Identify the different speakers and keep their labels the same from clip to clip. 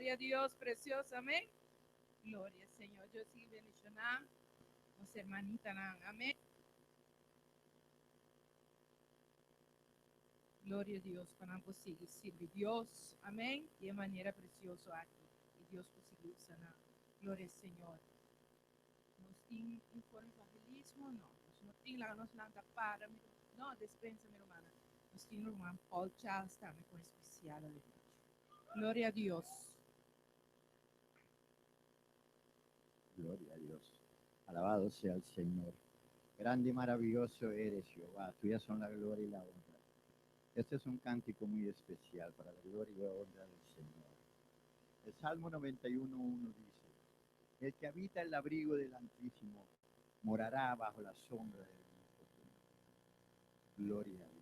Speaker 1: Gloria a Dios, precioso, amén. Gloria al Señor. Yo sí bendicionar los hermanitas, amén. Gloria a Dios, para conseguir servir Dios, amén. De manera preciosa aqui. E Deus conseguiu sanar. Glória ao Senhor. Nós temos informe evangelismo? Não. Nós não temos lá, nós não para. Não, dispensa, minha irmã. Nós temos o irmão Paul Charles também com especial alegria. Glória a Deus.
Speaker 2: Gloria a Dios. Alabado sea el Señor. Grande y maravilloso eres, Jehová. Tuya son la gloria y la honra. Este es un cántico muy especial para la gloria y la honra del Señor. El Salmo 91:1 dice: el que habita el abrigo del Altísimo morará bajo la sombra del Omnipotente. Gloria a Dios.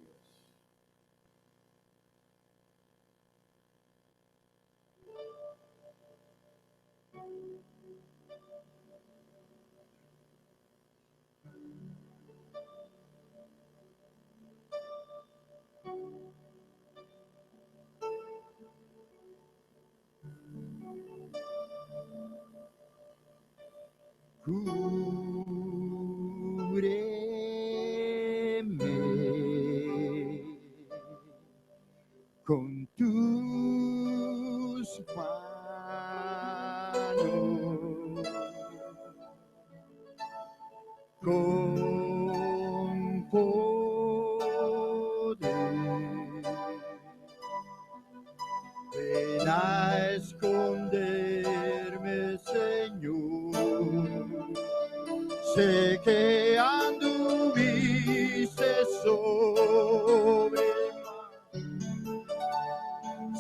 Speaker 2: Cúbreme con tus manos, con poder. Ven a esconderme, Señor. Sé que anduviste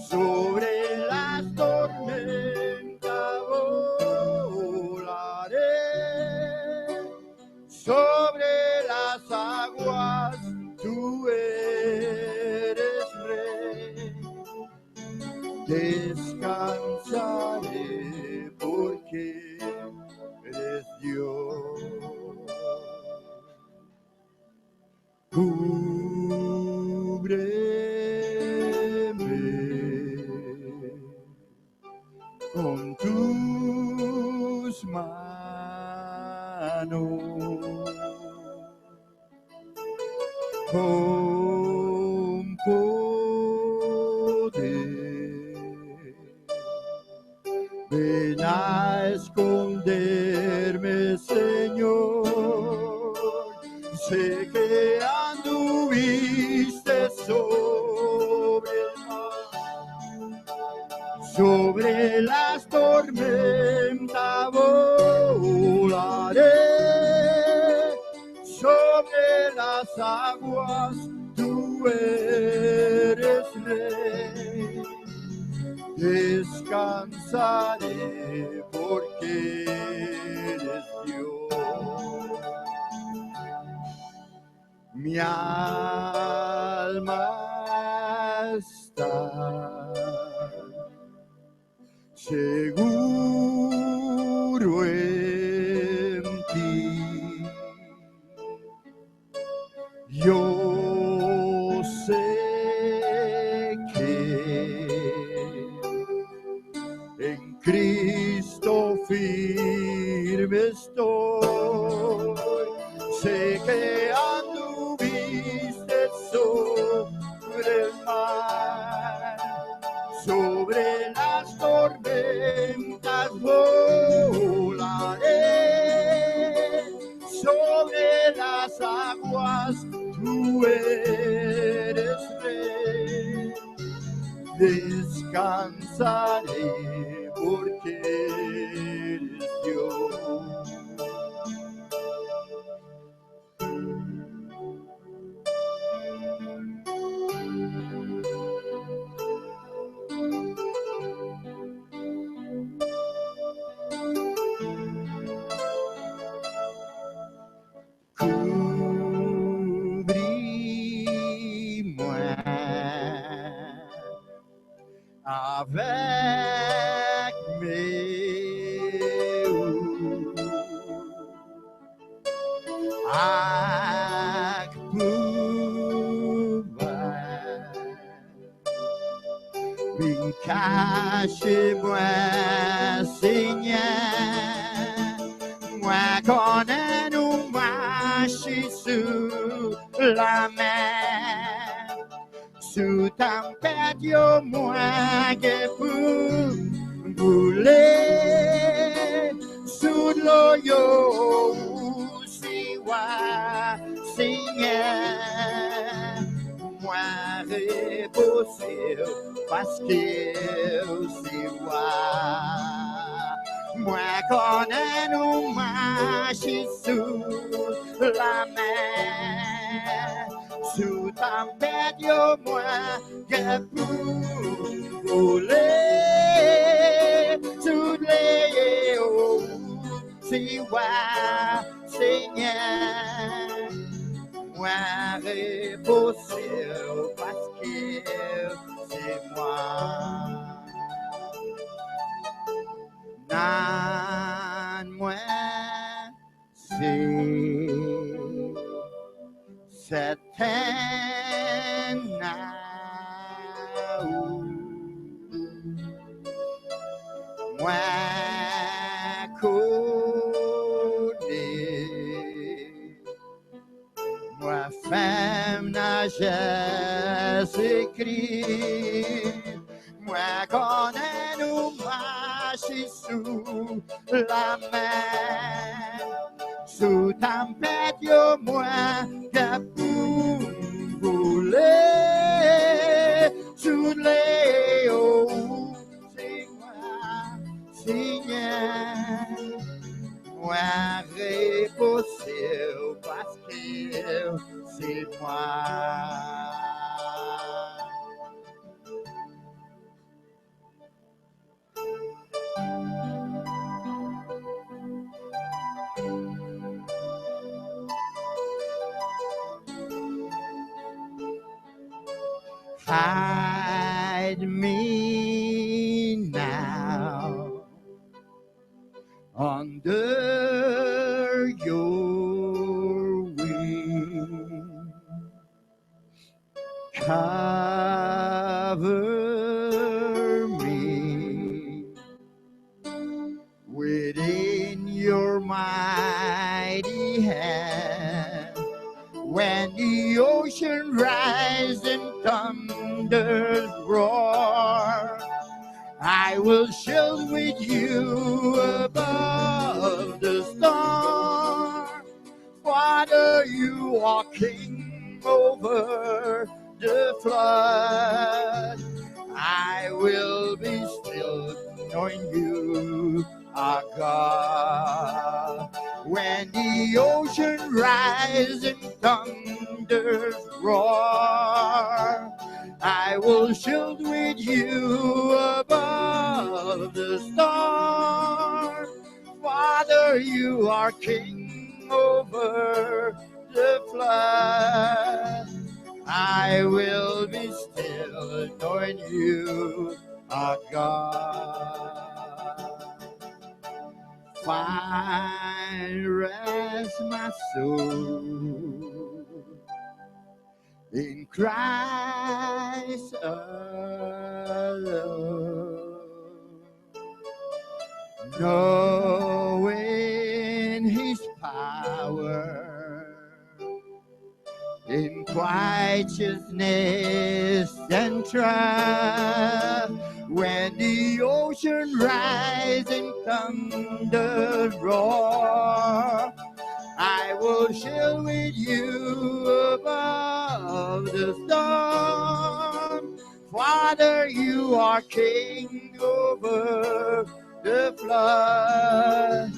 Speaker 2: sobre las tormentas volaré, sobre las aguas tú eres rey. Descansaré porque eres Dios. Cúbreme con tus manos, con poder. eres Señor. Sé que anduviste sobre el mar, sobre las tormentas volaré, sobre las aguas tú eres Rey. Descansaré porque eres Dios. Mi alma está seguro en ti. Yo sé que en Cristo firme estoy. Sé que anduviste sobre el mar, sobre las tormentas volaré, sobre las aguas tú eres Rey. Descansaré porque eres Dios. Couvris-moi avec mes ak pouvoir. Cachez-moi, Seigneur, moi connais nous marcher sous la mer, sous tempête, yo moi que pour bouler, sous l'eau yo si wa Seigneur, moi reposer parce que c'est moi connais nous marcher sous la mer, sous tempête yo moi que pour voler sous les eaux c'est Seigneur, moi reposer parce que c'est moi. Nan moi c'est certain moi connais, moi femme n'a Jésus-Christ, moi connais nous marcher sous la mer, sous tempête yo moi que pour voler sous les eaux c'est moi Seigneur, moi reposer parce que c'est moi. Hide me now under your wing. Cover me within your mighty hand. When the ocean rises and thunders roar, I will shield with you above the storm. storm. Father, you are king over the flood. I will be still, knowing you are God. When the ocean rises and thunders roar, I will shield with you above the storm. Father, you are king over the flood. I will be still, knowing you are God. Find rest, my soul, in Christ alone. Knowing His power in righteousness and triumph. When the ocean rise and thunder roar, I will share with you above the storm. Father, you are king over the flood.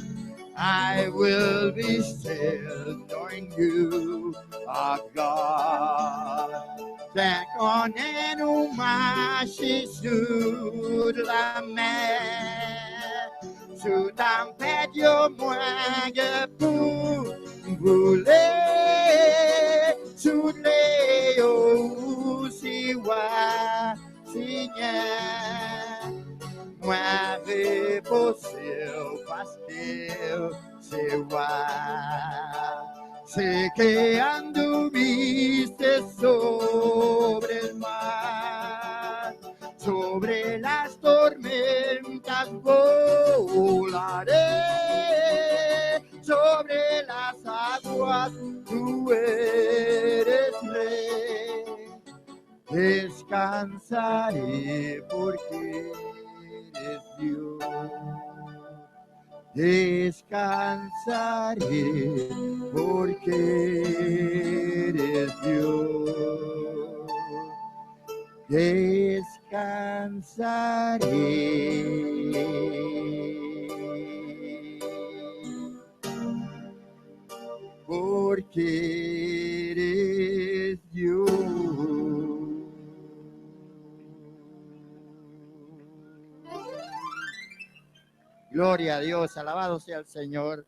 Speaker 2: I will be still, knowing you are God. Seconen umashi sulla me, su tampet yo muage pu vule, su leo usiwa sinya. Mueve por seu pastel, seu ar. Sé que anduviste sobre el mar, sobre las tormentas volaré, sobre las aguas tú eres rey. Descansaré porque eres Dios. Descansaré porque eres Dios. Descansaré porque eres Dios. Gloria a Dios, alabado sea el Señor.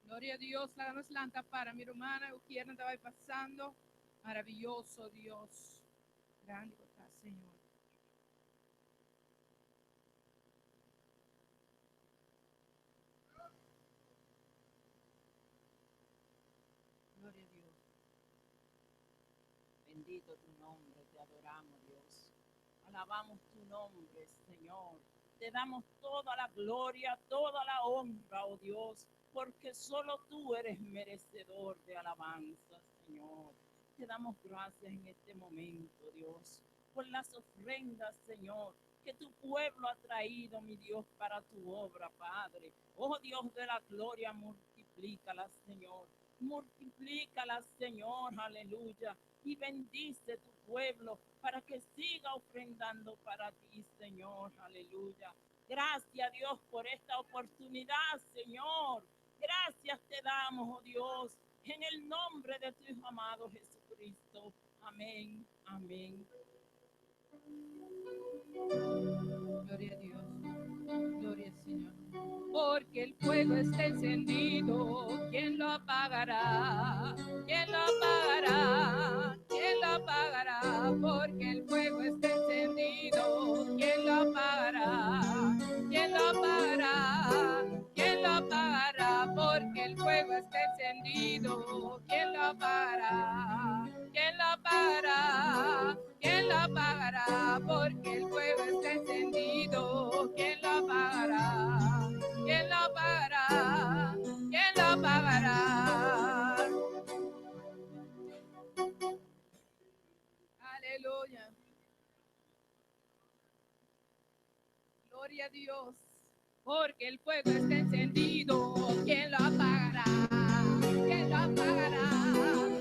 Speaker 1: Gloria a Dios, la damos lanta para mi hermana, Uquiera andaba pasando. Maravilloso Dios. Grande está, Señor. Gloria a Dios.
Speaker 3: Bendito tu nombre, te adoramos, Dios. Alabamos tu nombre, Señor. Te damos toda la gloria, toda la honra, oh Dios, porque solo tú eres merecedor de alabanza, Señor. Te damos gracias en este momento, Dios, por las ofrendas, Señor, que tu pueblo ha traído, mi Dios, para tu obra, Padre. Oh Dios de la gloria, multiplícalas, Señor. Multiplícalas, Señor, aleluya. Y bendice tu pueblo para que siga ofrendando para ti, Señor, aleluya. Gracias, Dios, por esta oportunidad, Señor. Gracias te damos, oh Dios, en el nombre de tu Hijo amado Jesucristo. Amén, amén.
Speaker 1: Gloria a Dios. Gloria al Señor. Porque el fuego está encendido, ¿quién lo apagará? ¿Quién lo apagará? ¿Quién lo apagará? Porque el fuego está encendido, ¿quién lo apagará? ¿Quién lo apagará? ¿Quién lo apagará? Porque el fuego está encendido, ¿quién lo apagará? ¿Quién lo apagará? ¿Quién lo apagará? Porque el fuego está encendido, ¿quién lo apagará? ¿Quién lo apagará? ¿Quién lo apagará? Aleluya. Gloria a Dios. porque el fuego está encendido. ¿Quién lo apagará? ¿Quién lo apagará?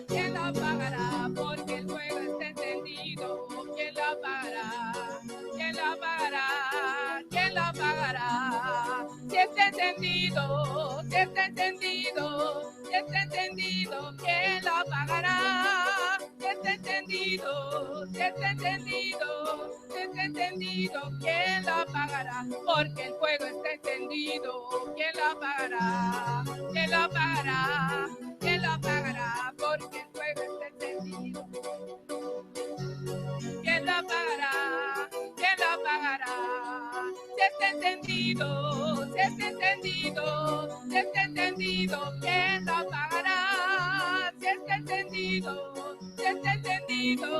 Speaker 1: ¿Quién lo apagará? Porque el fuego está encendido. ¿Quién lo apagará? ¿Quién lo apagará? ¿Quién lo apagará? Si está encendido, si está encendido, si está encendido, ¿quién lo apagará? Si está encendido, si está encendido, si está encendido, ¿quién lo apagará? Porque el fuego está encendido. ¿Quién lo apagará? ¿Quién lo apagará? ¿Quién lo apagará? Porque el fuego está encendido. ¿Quién lo apagará? ¿Quién lo apagará? Si está encendido, si está encendido, si está encendido, ¿quién lo apagará? Si está encendido, si está encendido,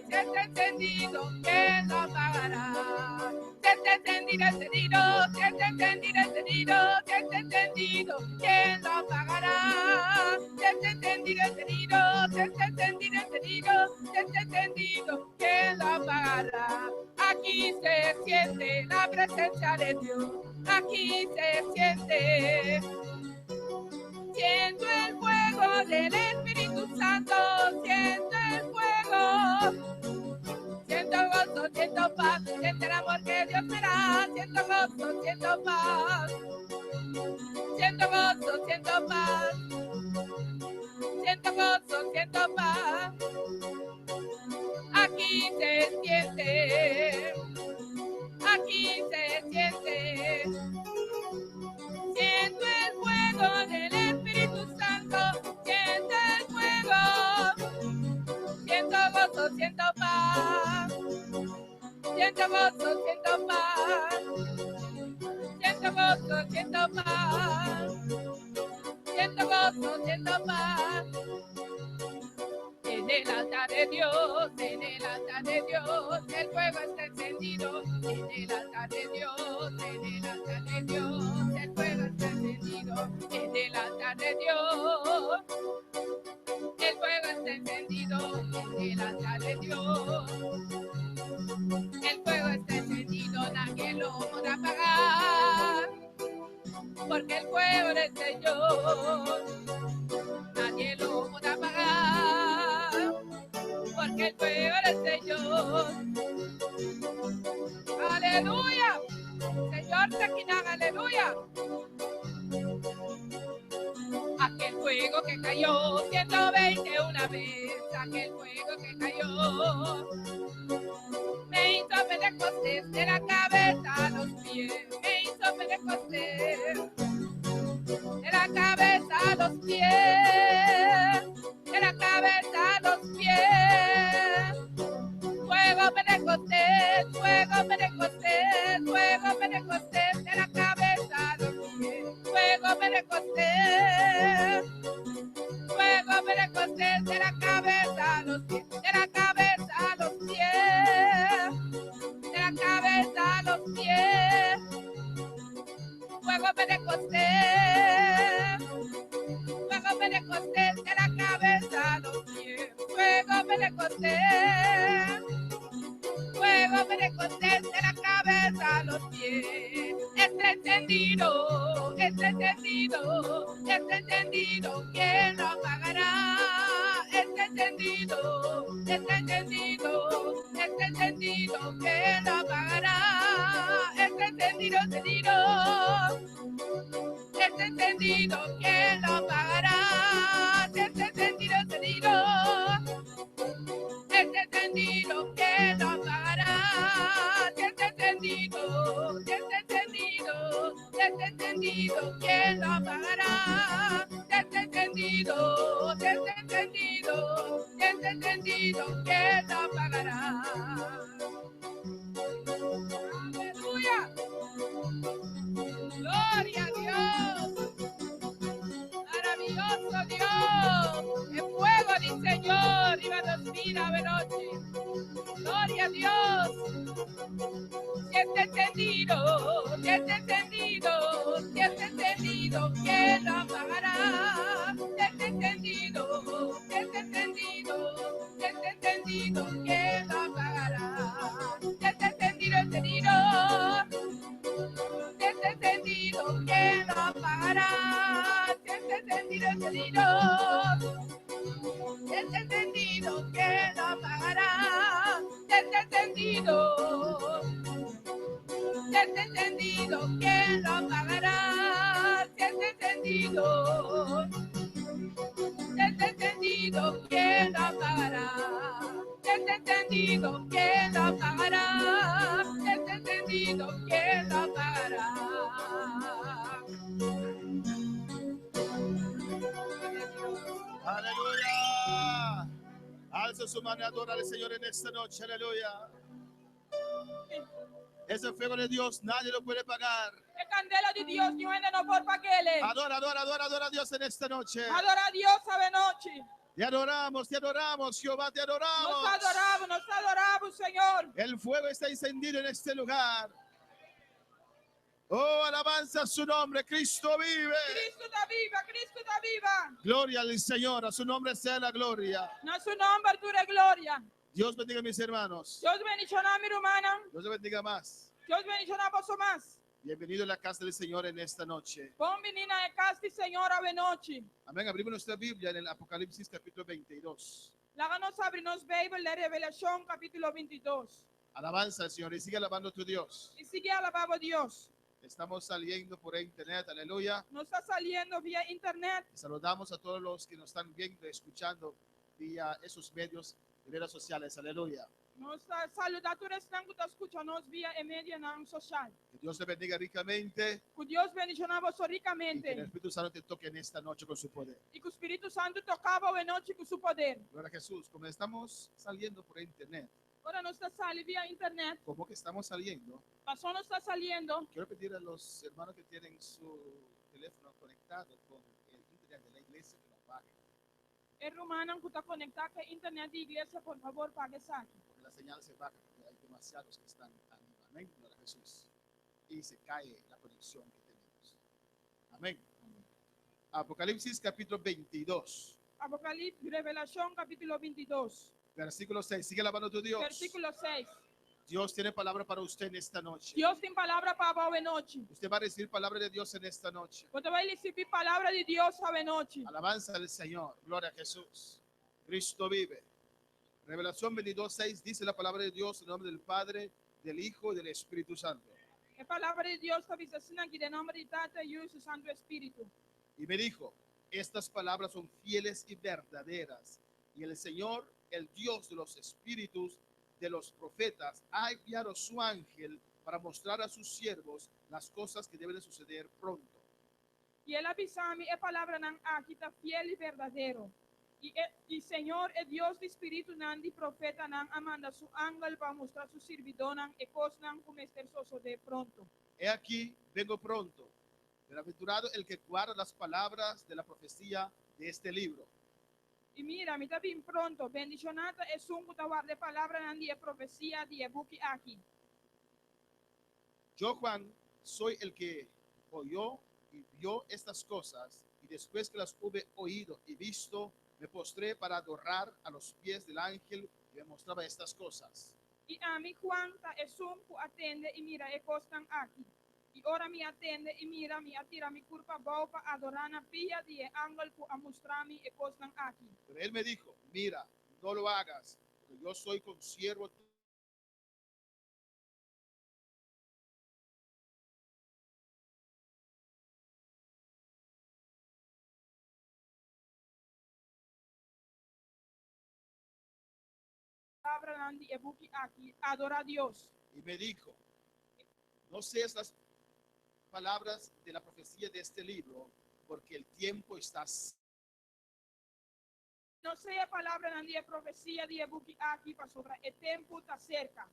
Speaker 1: si está encendido, ¿quién lo apagará? Si está encendido, encendido, si está encendido, encendido, si está encendido, ¿quién lo apagará? Si está encendido, encendido, si está encendido, encendido, si está encendido, ¿quién lo apagará? Aquí se siente la presencia de Dios, aquí se siente. Siento el fuego del Espíritu Santo, siento el fuego. Siento gozo, siento paz, siento el amor que Dios me da. Siento gozo, siento paz. Siento gozo, siento paz. Siento gozo, siento paz. Aquí se siente. Aquí se siente. Siento el fuego del Espíritu Santo. Siento el fuego. Siento gozo, siento paz. Siento gozo, siento paz. Siento gozo, siento paz. Siento gozo, siento paz. En el altar de Dios, en el altar de Dios, el fuego está encendido. En el altar de Dios, en el altar de Dios, el fuego está encendido. En el altar de Dios, el fuego está encendido. En el altar de Dios, el fuego está encendido. Nadie lo podrá apagar, porque el fuego del Señor, nadie lo podrá apagar, porque el fuego del Señor. Aleluya. Señor Tequinán, aleluya. Aquel fuego que cayó 120 una vez, aquel fuego que cayó me hizo Pentecostés de la cabeza a los pies, me hizo Pentecostés de la cabeza a los pies, de la cabeza a los pies. Fuego Pentecostés, fuego Pentecostés, fuego Pentecostés, de la cabeza a los pies. Fuego Pentecostés, fuego Pentecostés, de la cabeza a los pies, de la cabeza a los pies, de la cabeza a los pies. Fuego Pentecostés, fuego Pentecostés, de la cabeza a los pies. Fuego Pentecostés, fuego Pentecostés, de la cabeza a los pies. Está encendido, está encendido, está encendido. ¿Quién lo apagará? Está encendido, está encendido, está encendido. ¿Quién lo apagará? Está encendido, encendido. Está encendido, ¿quién lo apagará? Está encendido, encendido. Está encendido, ¿quién lo apagará? Está encendido, está encendido, está encendido, ¿quién lo apagará? Está encendido, está encendido, está encendido, ¿quién lo apagará? Aleluya. Gloria a Dios. Maravilloso Dios. En fuego di Señor. Y va nos mira veloce. Gloria a Dios. Si está encendido, si está encendido, si está encendido, ¿quién lo apagará? Si está encendido, si está encendido, si está encendido, ¿quién lo apagará? Si está encendido, encendido. Si está encendido. entendido, entendido que lo pagará, entendido, entendido que lo pagará, entendido, entendido que lo pagará, entendido que lo pagará, entendido que lo pagará.
Speaker 4: Aleluya. Alza su mano y adora al Señor en esta noche. Aleluya. Ese fuego de Dios nadie lo puede pagar.
Speaker 1: E candela di Dio niente non può pagare.
Speaker 4: Adora, adora, adora, adora a Dios en esta noche.
Speaker 1: Adora a Dio a noche.
Speaker 4: Te adoramos, Jehová, te adoramos.
Speaker 1: Nos adoramos, Señor.
Speaker 4: El fuego está encendido en este lugar. Oh, alabanza a su nombre, Cristo vive.
Speaker 1: Cristo da viva, Cristo da viva.
Speaker 4: Gloria al Señor, a su nombre sea la gloria.
Speaker 1: Na su nombre tu re gloria.
Speaker 4: Dios bendiga a mis hermanos.
Speaker 1: Dios bendiga a mi hermana.
Speaker 4: Dios le bendiga más.
Speaker 1: Dios bendiga a vos más.
Speaker 4: Bienvenido a la casa del Señor en esta noche.
Speaker 1: Bom menina e casti, Señor, ave noche.
Speaker 4: Amén. Abrimos nuestra Biblia en el Apocalipsis capítulo 22.
Speaker 1: Láganos abrirnos Bible de Revelación capítulo 22.
Speaker 4: Alabanza al Señor y sigue alabando a tu Dios.
Speaker 1: Y sigue alabando a Dios.
Speaker 4: Estamos saliendo por internet, aleluya.
Speaker 1: Nos está saliendo vía internet.
Speaker 4: Y saludamos a todos los que nos están viendo y escuchando vía esos medios de redes sociales, aleluya.
Speaker 1: Nos saluda a todos los que están escuchando vía e media social.
Speaker 4: Que Dios te bendiga ricamente
Speaker 1: Que Dios bendiga a vos
Speaker 4: y que el
Speaker 1: ricamente.
Speaker 4: Espíritu Santo te toque en esta noche con su poder.
Speaker 1: Y que el Espíritu Santo tocaba de noche con su poder.
Speaker 4: Gloria a Jesús. Como estamos saliendo por internet,
Speaker 1: Ahora nos está saliendo vía internet.
Speaker 4: como que estamos saliendo,
Speaker 1: Pasó nos está saliendo.
Speaker 4: quiero pedir a los hermanos que tienen su teléfono conectado con el internet de la iglesia que lo apaguen,
Speaker 1: El rumano que está conectado a internet de iglesia, por favor, pague saque.
Speaker 4: porque la señal se baja, porque hay demasiados que están arriba. Amén. Gloria a Jesús. Y se cae la conexión que tenemos. Amén. Apocalipsis capítulo 22,
Speaker 1: Apocalipsis, Revelación capítulo 22,
Speaker 4: versículo 6. Sigue alabando a tu Dios.
Speaker 1: versículo 6.
Speaker 4: Dios tiene palabra para usted en esta noche.
Speaker 1: Dios tiene palabra para vos de noche.
Speaker 4: Usted va a recibir palabra de Dios en esta noche.
Speaker 1: Usted va a recibir palabra de Dios a noche.
Speaker 4: Alabanza al Señor. Gloria a Jesús. Cristo vive. Revelación 22:6 dice la palabra de Dios en nombre del Padre, del Hijo y del Espíritu Santo.
Speaker 1: La palabra de Dios está diciendo aquí de nombre de Tata y su Santo Espíritu.
Speaker 4: Y me dijo, estas palabras son fieles y verdaderas. Y el Señor, el Dios de los espíritus de los profetas, ha enviado su ángel para mostrar a sus siervos las cosas que deben de suceder pronto.
Speaker 1: Y él avisame, la palabra nan aquí está fiel y verdadero. Y Señor, el Dios de espíritu nan de profeta nan amanda su ángel para mostrar su servidor nan e cosas nan como este de pronto.
Speaker 4: He aquí, vengo pronto. Bienaventurado el que guarda las palabras de la profecía de este libro.
Speaker 1: Y mira, mi está bien pronto. Bendicionata es un que guarde palabra nan de profecía de buki aquí.
Speaker 4: Yo, Juan, soy el que oyó y vio estas cosas, y después que las hube oído y visto, me postré para adorar a los pies del ángel que me mostraba estas cosas.
Speaker 1: Y a mí Juan es un que atende y mira e costan aquí. Y ahora me atende y mira, me atira mi culpa bopa adorar a pilla de ángel que a mostrarme e costan aquí.
Speaker 4: Pero él me dijo, mira, no lo hagas, porque yo soy consiervo tuyo.
Speaker 1: Palabra nan de buki aquí, adora a Dios.
Speaker 4: Y me dijo, no seas las palabras de la profecía de este libro, porque el tiempo está.
Speaker 1: No sea palabra nan de profecía de buki aquí para sobre el tiempo está cerca.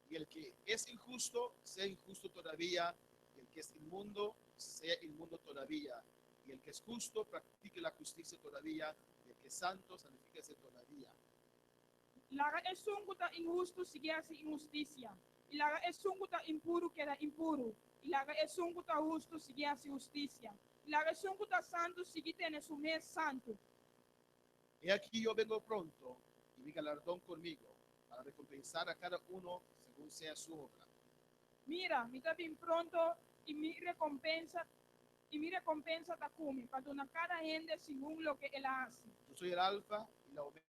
Speaker 4: Y el que es injusto, sea injusto todavía. Y el que es inmundo, sea inmundo todavía. Y el que es justo, practique la justicia todavía. Y el que es santo, santifíquese todavía.
Speaker 1: La es un que está injusto, sigue así injusticia. Y la es un que está impuro, queda impuro. Y la es un que está justo, sigue así justicia. Y la es un que está santo, sigue tiene su mes santo.
Speaker 4: He aquí yo vengo pronto, y mi galardón conmigo, para recompensar a cada uno según sea su obra.
Speaker 1: Mira, mi está bien pronto y mi recompensa y mi recompensa está come, para donar cada gente según lo que él hace.
Speaker 4: Yo soy el alfa y la omega.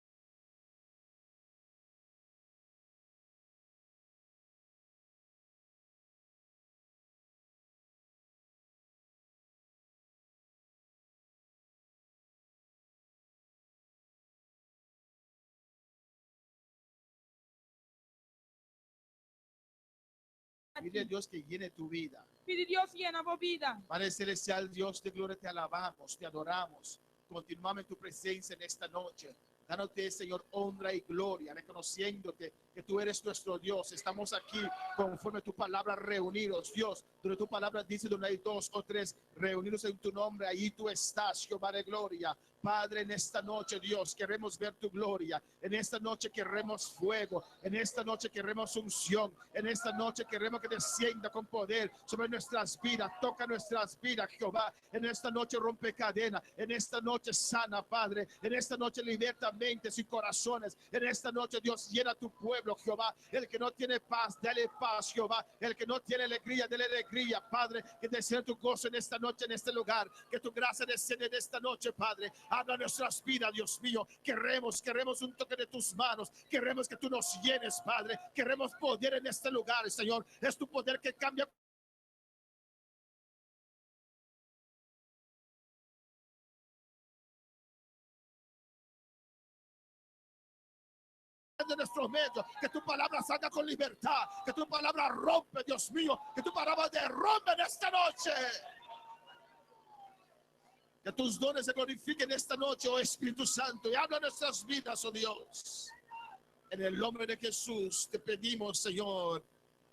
Speaker 4: Pide a Dios que llene tu vida.
Speaker 1: Pide Dios llena tu vida.
Speaker 4: Padre Celestial, Dios de gloria, te alabamos, te adoramos. Continuamos en tu presencia en esta noche. Dándote, Señor, honra y gloria, reconociéndote que tú eres nuestro Dios. Estamos aquí conforme a tu palabra reunidos, Dios. Donde tu palabra dice, donde hay 2 o 3 reunidos en tu nombre, ahí tú estás, Jehová de gloria. Padre, en esta noche, Dios, queremos ver tu gloria. En esta noche queremos fuego. En esta noche queremos unción. En esta noche queremos que descienda con poder sobre nuestras vidas. Toca nuestras vidas, Jehová. En esta noche rompe cadena. En esta noche sana, Padre. En esta noche liberta mentes y corazones. En esta noche, Dios, llena tu pueblo, Jehová. El que no tiene paz, dale paz, Jehová. El que no tiene alegría, dale alegría, Padre. Que descienda tu gozo en esta noche, en este lugar. Que tu gracia descienda en esta noche, Padre. Habla nuestras vidas, Dios mío. Queremos un toque de tus manos. Queremos que tú nos llenes, Padre. Queremos poder en este lugar, Señor. Es tu poder que cambia de nuestro medio, que tu palabra salga con libertad, que tu palabra rompe, Dios mío, que tu palabra derrumbe en esta noche. Que tus dones se glorifiquen esta noche, oh Espíritu Santo, y habla nuestras vidas, oh Dios. En el nombre de Jesús te pedimos, Señor,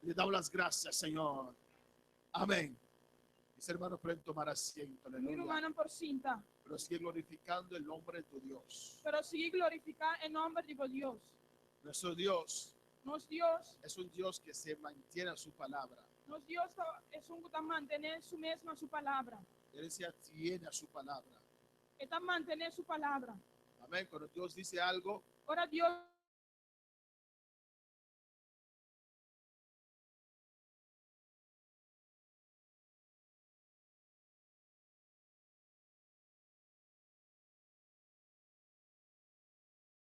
Speaker 4: le damos las gracias, Señor. Amén. Mis hermanos pueden tomar asiento,
Speaker 1: Mi
Speaker 4: aleluya.
Speaker 1: hermano por cinta,
Speaker 4: Pero sigue glorificando el nombre de tu Dios.
Speaker 1: pero sigue glorificar el nombre de Dios.
Speaker 4: Nuestro Dios
Speaker 1: Nos Dios,
Speaker 4: es un Dios que se mantiene a su palabra.
Speaker 1: nos Dios es un que está mantener su misma su palabra.
Speaker 4: Él se atiene a su palabra.
Speaker 1: Está mantener su palabra.
Speaker 4: Amén. Cuando Dios dice algo,
Speaker 1: Ahora Dios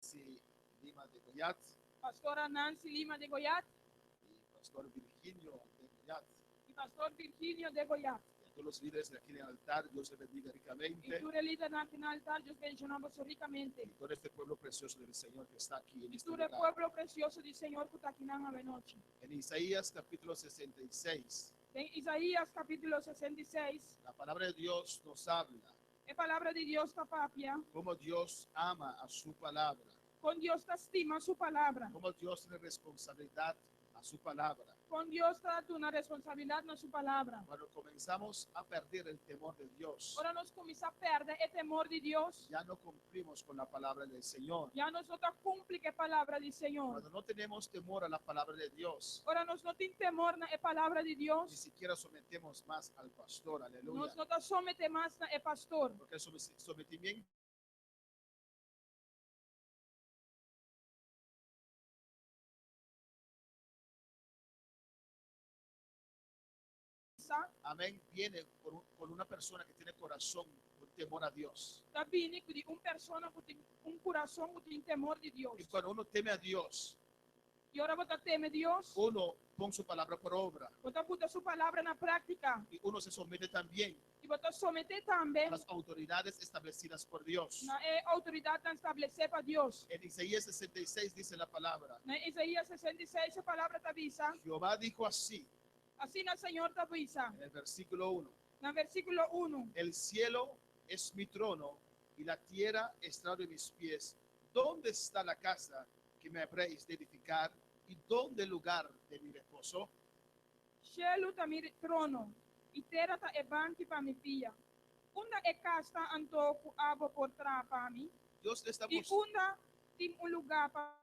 Speaker 4: si Lima de Goyat
Speaker 1: Pastora Nancy Lima de Goyat
Speaker 4: y Pastor Virgilio de Goyat,
Speaker 1: y Pastor Virgilio de Goyat.
Speaker 4: y a todos los líderes de aquí en el altar, Dios les bendiga
Speaker 1: Y
Speaker 4: ricamente.
Speaker 1: tú relita nacional tal, Dios bendicionamos ricamente.
Speaker 4: Y todo este pueblo precioso del Señor que está aquí en
Speaker 1: Y
Speaker 4: este
Speaker 1: tú el
Speaker 4: lugar.
Speaker 1: pueblo precioso del Señor que está aquí en la noche.
Speaker 4: En Isaías capítulo 66,
Speaker 1: En Isaías capítulo 66,
Speaker 4: la palabra de Dios nos habla
Speaker 1: es palabra de Dios está papia,
Speaker 4: cómo Dios ama a su palabra,
Speaker 1: con Dios te estima su palabra,
Speaker 4: cómo Dios tiene responsabilidad a su palabra.
Speaker 1: con Dios te da una responsabilidad en su palabra.
Speaker 4: Cuando comenzamos a perder el temor de Dios,
Speaker 1: Ahora nos comienza a perder el temor de Dios.
Speaker 4: ya no cumplimos con la palabra del Señor.
Speaker 1: Ya nosotros cumple que palabra del Señor.
Speaker 4: Cuando no tenemos temor a la palabra de Dios,
Speaker 1: Ahora nosotros tenemos temor na palabra de
Speaker 4: ni
Speaker 1: Dios.
Speaker 4: siquiera sometemos más al pastor, aleluya.
Speaker 1: Nosotros somete más na el pastor.
Speaker 4: Porque el sometimiento amén, viene por una persona que tiene corazón con temor a Dios.
Speaker 1: Está bien de una persona que tiene un corazón que tiene temor de Dios.
Speaker 4: Y cuando uno teme a Dios,
Speaker 1: Y ahora vos teme Dios.
Speaker 4: uno pone su palabra por obra
Speaker 1: Vos puta su palabra en la práctica.
Speaker 4: y uno se somete también
Speaker 1: Y vos somete
Speaker 4: a
Speaker 1: también
Speaker 4: las autoridades establecidas por Dios.
Speaker 1: na autoridad tan establecida para Dios.
Speaker 4: En Isaías 66 dice la palabra,
Speaker 1: En Isaías 66 esa palabra te avisa.
Speaker 4: Jehová dijo así,
Speaker 1: Así el Señor te avisa.
Speaker 4: en el versículo 1,
Speaker 1: En el versículo 1.
Speaker 4: el cielo es mi trono y la tierra estrado de mis pies. ¿Dónde está la casa que me habréis de edificar y dónde el lugar de mi reposo?
Speaker 1: Cielo ta mi trono, e terra ta e banchi pa mi fia. Unda e casta anto ku abo por tra pa mi,
Speaker 4: Dios le está
Speaker 1: e
Speaker 4: mostrando
Speaker 1: unda tim un lugar pa